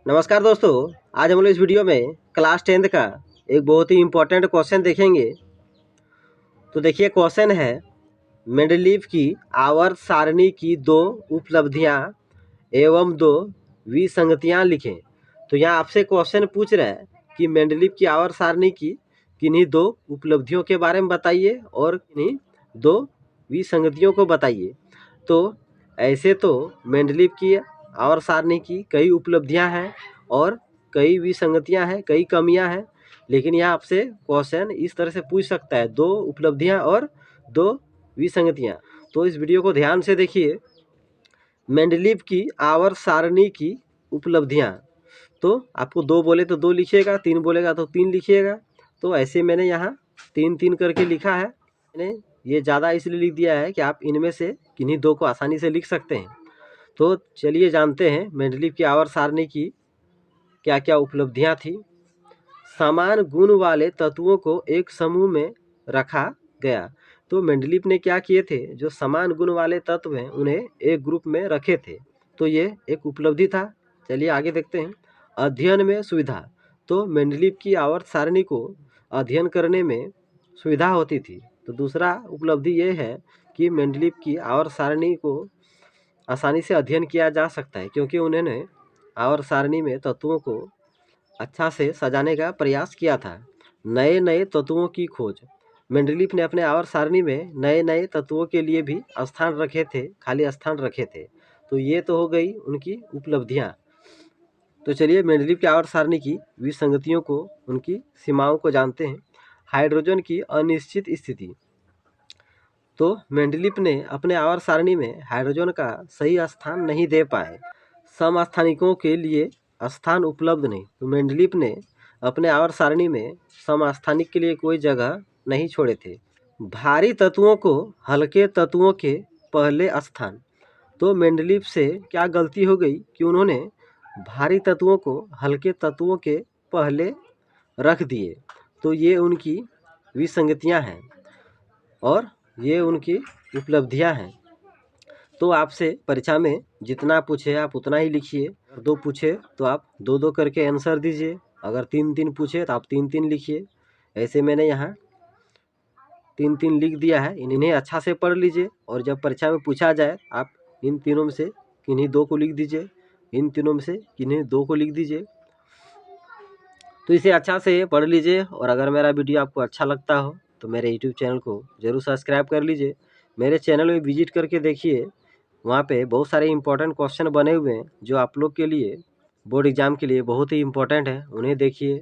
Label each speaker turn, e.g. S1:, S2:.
S1: नमस्कार दोस्तों, आज हम लोग इस वीडियो में क्लास 10th का एक बहुत ही इम्पोर्टेंट क्वेश्चन देखेंगे। तो देखिए, क्वेश्चन है मेंडलीव की आवर्त सारणी की दो उपलब्धियां एवं दो विसंगतियां लिखें। तो यहाँ आपसे क्वेश्चन पूछ रहा है कि मेंडलीव की आवर्त सारणी की किन्हीं दो उपलब्धियों के बारे में बताइए और किन्हीं दो विसंगतियों को बताइए। तो ऐसे तो मेंडलीव की आवर्त सारणी की कई उपलब्धियां हैं और कई विसंगतियां हैं, कई कमियां हैं, लेकिन यहाँ आपसे क्वेश्चन इस तरह से पूछ सकता है, दो उपलब्धियां और दो विसंगतियां। तो इस वीडियो को ध्यान से देखिए। मेंडलीव की आवर्त सारणी की उपलब्धियां, तो आपको दो बोले तो दो लिखिएगा, तीन बोलेगा तो तीन लिखिएगा। तो ऐसे मैंने यहाँ तीन तीन करके लिखा है। मैंने ये ज़्यादा इसलिए लिख दिया है कि आप इनमें से किन्हीं दो को आसानी से लिख सकते हैं। तो चलिए जानते हैं मेंडलीव की आवर्त सारणी की क्या क्या उपलब्धियां थी। समान गुण वाले तत्वों को एक समूह में रखा गया। तो मेंडलीव ने क्या किए थे, जो समान गुण वाले तत्व हैं उन्हें एक ग्रुप में रखे थे। तो ये एक उपलब्धि था। चलिए आगे देखते हैं। अध्ययन में सुविधा। तो मेंडलीव की आवर्त सारणी को अध्ययन करने में सुविधा होती थी। तो दूसरा उपलब्धि ये है कि मेंडलीव की आवर्त सारणी को आसानी से अध्ययन किया जा सकता है, क्योंकि उन्होंने आवर्त सारणी में तत्वों को अच्छा से सजाने का प्रयास किया था। नए नए तत्वों की खोज। मेंडलीव ने अपने आवर्त सारणी में नए नए तत्वों के लिए भी स्थान रखे थे, खाली स्थान रखे थे। तो ये तो हो गई उनकी उपलब्धियां। तो चलिए मेंडलीव की आवर्त सारणी की विसंगतियों को, उनकी सीमाओं को जानते हैं। हाइड्रोजन की अनिश्चित स्थिति। तो मेंडलीव ने अपने आवर्त सारणी में हाइड्रोजन का सही स्थान नहीं दे पाए। समस्थानिकों के लिए स्थान उपलब्ध नहीं। तो मेंडलीव ने अपने आवर्त सारणी में समस्थानिक के लिए कोई जगह नहीं छोड़े थे। भारी तत्वों को हल्के तत्वों के पहले स्थान। तो मेंडलीव से क्या गलती हो गई कि उन्होंने भारी तत्वों को हल्के तत्वों के पहले रख दिए। तो ये उनकी विसंगतियां हैं और ये उनकी उपलब्धियां हैं। तो आपसे परीक्षा में जितना पूछे आप उतना ही लिखिए। अगर दो पूछे तो आप दो दो करके आंसर दीजिए। अगर तीन तीन पूछे तो आप तीन तीन लिखिए। ऐसे मैंने यहाँ तीन तीन लिख दिया है। इन्हें अच्छा से पढ़ लीजिए और जब परीक्षा में पूछा जाए आप इन तीनों में से किन्हीं दो को लिख दीजिए, इन तीनों में से किन्हीं दो को लिख दीजिए। तो इसे अच्छा से पढ़ लीजिए। और अगर मेरा वीडियो आपको अच्छा लगता हो तो मेरे यूट्यूब चैनल को ज़रूर सब्सक्राइब कर लीजिए। मेरे चैनल में विजिट करके देखिए, वहाँ पे बहुत सारे इंपॉर्टेंट क्वेश्चन बने हुए हैं जो आप लोग के लिए बोर्ड एग्जाम के लिए बहुत ही इंपॉर्टेंट है। उन्हें देखिए